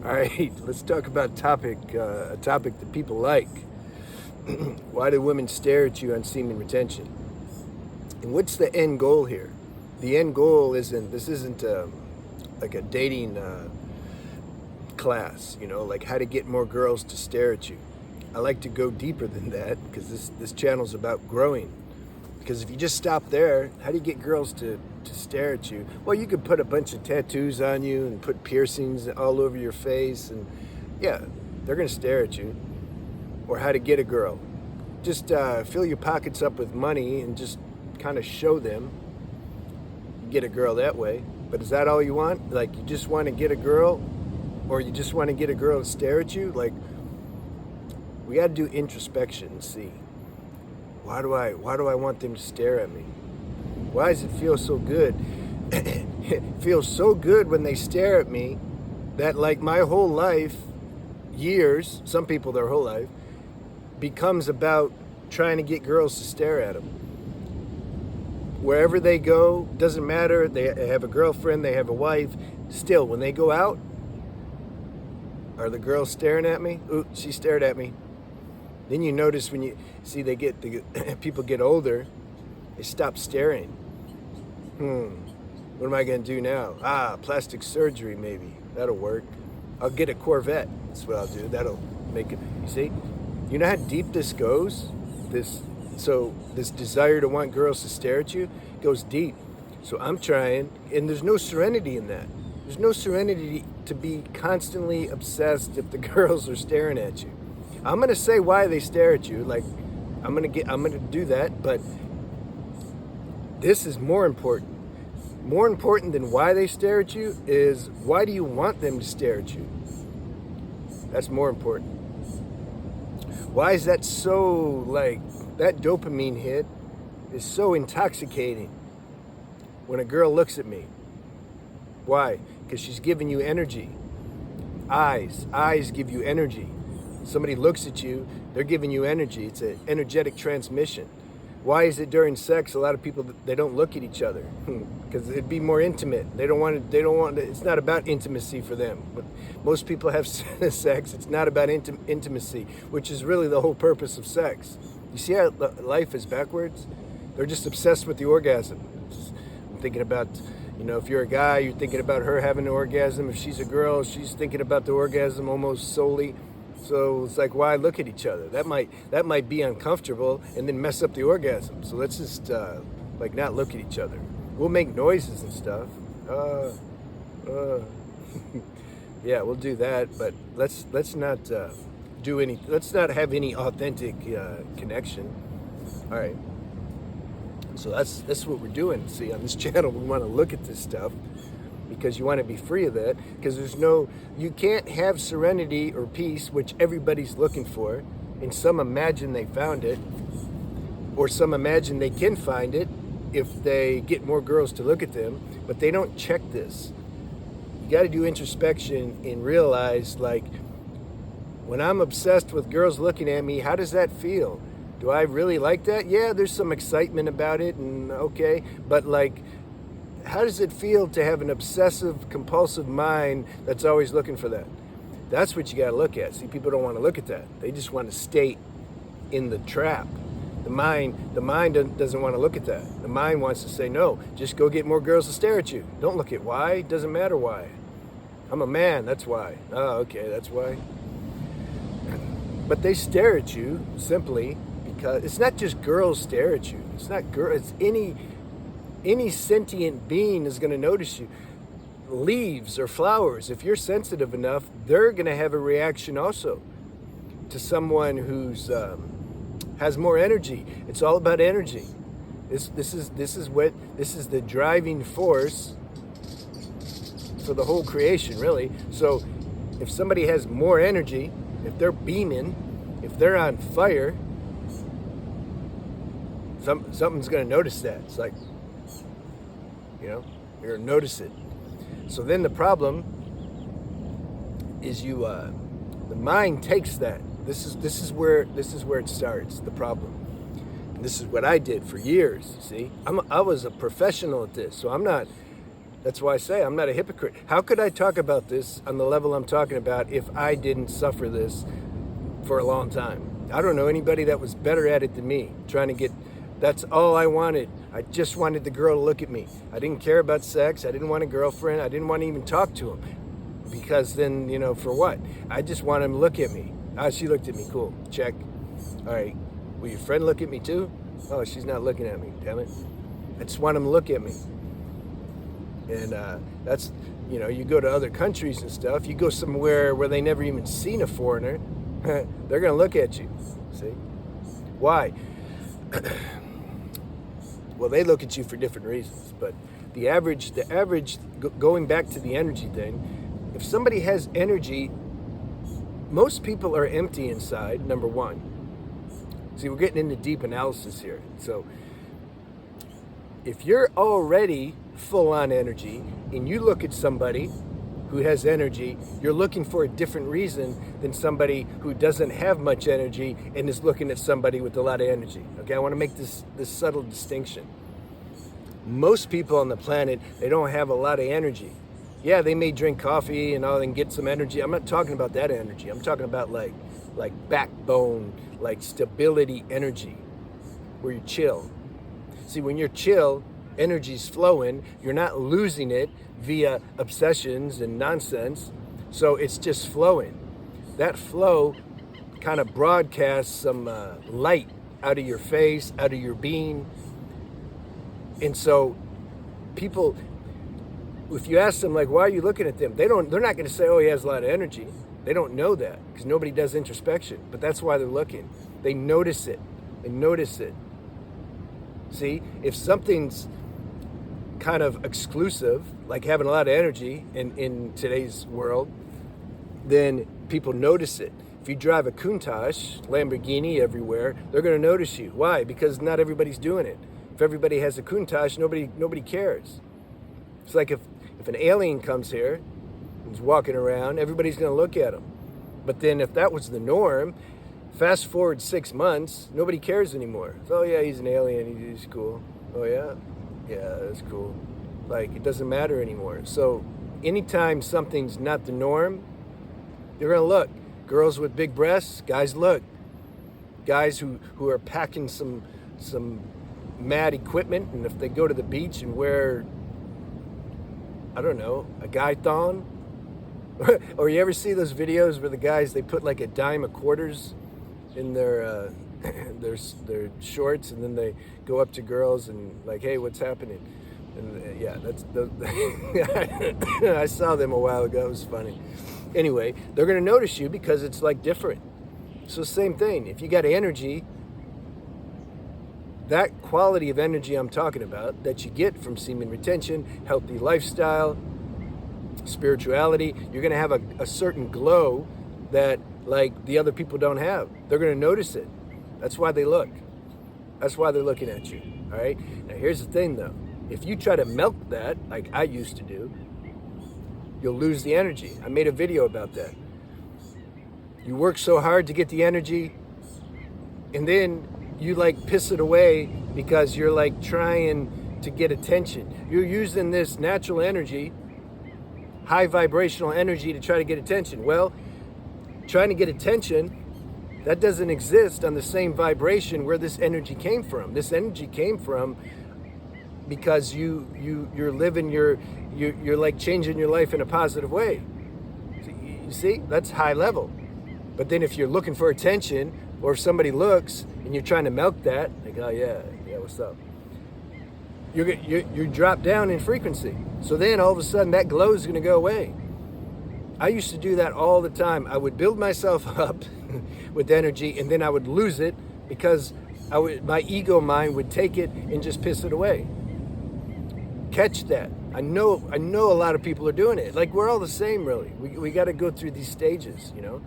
All right, let's talk about a topic that people like. Why do women stare at you on semen retention? And what's the end goal here? The end goal isn't like a dating class, like how to get more girls to stare at you. I like to go deeper than that because this channel's about growing. Because if you just stop there, how do you get girls to stare at you? Well, you could put a bunch of tattoos on you and put piercings all over your face, and yeah, they're gonna stare at you. Or how to get a girl. Just fill your pockets up with money and just kind of show them. Get a girl that way. But is that all you want? Like, you just want to get a girl, or you just want to get a girl to stare at you? Like, we got to do introspection and see. Why do I want them to stare at me? Why does it feel so good? It feels so good when they stare at me that, like, my whole life, years, some people their whole life, becomes about trying to get girls to stare at them. Wherever they go, doesn't matter, they have a girlfriend, they have a wife, still, when they go out, are the girls staring at me? Ooh, she stared at me. Then you notice when you see people get older, they stop staring. What am I gonna do now? Plastic surgery maybe, that'll work. I'll get a Corvette, that's what I'll do, that'll make it, you see? You know how deep this goes? This desire to want girls to stare at you goes deep. So I'm trying, and there's no serenity in that. There's no serenity to be constantly obsessed if the girls are staring at you. I'm gonna say why they stare at you, like I'm gonna do that, but this is more important. More important than why they stare at you is why do you want them to stare at you? That's more important. Why is that so, like, that dopamine hit is so intoxicating when a girl looks at me? Why? Because she's giving you energy. Eyes give you energy. Somebody looks at you, they're giving you energy. It's an energetic transmission. Why is it during sex a lot of people, they don't look at each other? Because it'd be more intimate. They don't want it's not about intimacy for them. But most people have sex, it's not about intimacy, which is really the whole purpose of sex. You see how life is backwards? They're just obsessed with the orgasm. I'm thinking about, if you're a guy, you're thinking about her having an orgasm. If she's a girl, she's thinking about the orgasm almost solely. So it's like, why look at each other? That might be uncomfortable and then mess up the orgasm. So let's just not look at each other. We'll make noises and stuff. Yeah, we'll do that, but let's not let's not have any authentic connection. All right. So that's what we're doing. See, on this channel, we want to look at this stuff because you want to be free of that, because you can't have serenity or peace, which everybody's looking for, and some imagine they found it, or some imagine they can find it if they get more girls to look at them, but they don't check this. You got to do introspection and realize, like, when I'm obsessed with girls looking at me, how does that feel? Do I really like that? Yeah, there's some excitement about it, and okay, but like, how does it feel to have an obsessive, compulsive mind that's always looking for that? That's what you got to look at. See, people don't want to look at that. They just want to stay in the trap. The mind doesn't want to look at that. The mind wants to say, no, just go get more girls to stare at you. Don't look at why. It doesn't matter why. I'm a man, that's why. Oh, okay, that's why. But they stare at you simply because it's not just girls stare at you. It's not it's any sentient being is going to notice you. Leaves or flowers, if you're sensitive enough, they're going to have a reaction also to someone who's has more energy. It's all about energy. This is the driving force for the whole creation, really. So if somebody has more energy, if they're beaming, if they're on fire, something's going to notice that. It's like, you're going to notice it. So then the problem is the mind takes that. This is where it starts, the problem. And this is what I did for years, you see. I was a professional at this, so I'm not That's why I say I'm not a hypocrite. How could I talk about this on the level I'm talking about if I didn't suffer this for a long time? I don't know anybody that was better at it than me, trying to get, that's all I wanted. I just wanted the girl to look at me. I didn't care about sex. I didn't want a girlfriend. I didn't want to even talk to him because then, for what? I just want him to look at me. Ah, she looked at me. Cool. Check. All right. Will your friend look at me too? Oh, she's not looking at me. Damn it. I just want him to look at me. And that's, you go to other countries and stuff. You go somewhere where they never even seen a foreigner. They're going to look at you. See? Why? Well, they look at you for different reasons. But the average, going back to the energy thing, if somebody has energy, most people are empty inside, number one. See, we're getting into deep analysis here. So if you're already full on energy and you look at somebody who has energy, you're looking for a different reason than somebody who doesn't have much energy and is looking at somebody with a lot of energy. Okay, I want to make this subtle distinction. Most people on the planet, they don't have a lot of energy. Yeah, they may drink coffee and all and get some energy. I'm not talking about that energy. I'm talking about like backbone, like stability energy, where you chill. See, when you're chill, energy's flowing. You're not losing it via obsessions and nonsense. So it's just flowing. That flow kind of broadcasts some light out of your face, out of your being. And so people, if you ask them, like, why are you looking at them? They're not going to say, oh, he has a lot of energy. They don't know that because nobody does introspection. But that's why they're looking. They notice it. They notice it. See, if something's kind of exclusive, like having a lot of energy in today's world, then people notice it. If you drive a Countach, Lamborghini everywhere, they're going to notice you. Why? Because not everybody's doing it. If everybody has a Countach, nobody cares. It's like if an alien comes here and is walking around, everybody's going to look at him. But then if that was the norm, fast forward 6 months, nobody cares anymore. Oh yeah, he's an alien, he's cool. Oh yeah? Yeah, that's cool. Like, it doesn't matter anymore. So anytime something's not the norm, you're going to look. Girls with big breasts, guys look. Guys who are packing some mad equipment, and if they go to the beach and wear, I don't know, a guy thong, or you ever see those videos where the guys, they put like a dime of quarters in their their shorts, and then they go up to girls and like, hey, what's happening? And yeah, I saw them a while ago. It was funny. Anyway, they're going to notice you because it's like different. So same thing. If you got energy, that quality of energy I'm talking about that you get from semen retention, healthy lifestyle, spirituality, you're going to have a certain glow that like the other people don't have. They're going to notice it. That's why they look. That's why they're looking at you. All right. Now here's the thing though. If you try to milk that, like I used to do, you'll lose the energy. I made a video about that. You work so hard to get the energy, and then you like piss it away because you're like trying to get attention. You're using this natural energy, high vibrational energy, to try to get attention. Well, trying to get attention, that doesn't exist on the same vibration where this energy came from. This energy came from because you're living you're like changing your life in a positive way. You see, that's high level. But then if you're looking for attention, or if somebody looks and you're trying to milk that, like, oh yeah, what's up? You drop down in frequency. So then all of a sudden that glow is going to go away. I used to do that all the time. I would build myself up with energy, and then I would lose it because my ego mind would take it and just piss it away. Catch that. I know a lot of people are doing it. Like, we're all the same, really. We got to go through these stages, you know.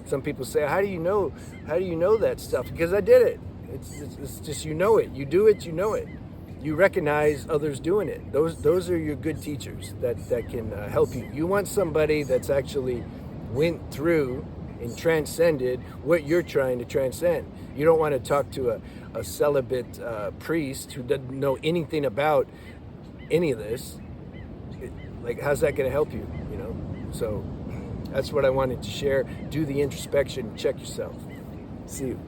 Some people say, how do you know that stuff? Because I did it. It's just, you know it. You do it, you know it. You recognize others doing it. Those are your good teachers that can help you. You want somebody that's actually went through and transcended what you're trying to transcend. You don't want to talk to a celibate priest who doesn't know anything about any of this. Like, how's that going to help you? You know? So that's what I wanted to share. Do the introspection. Check yourself. See you.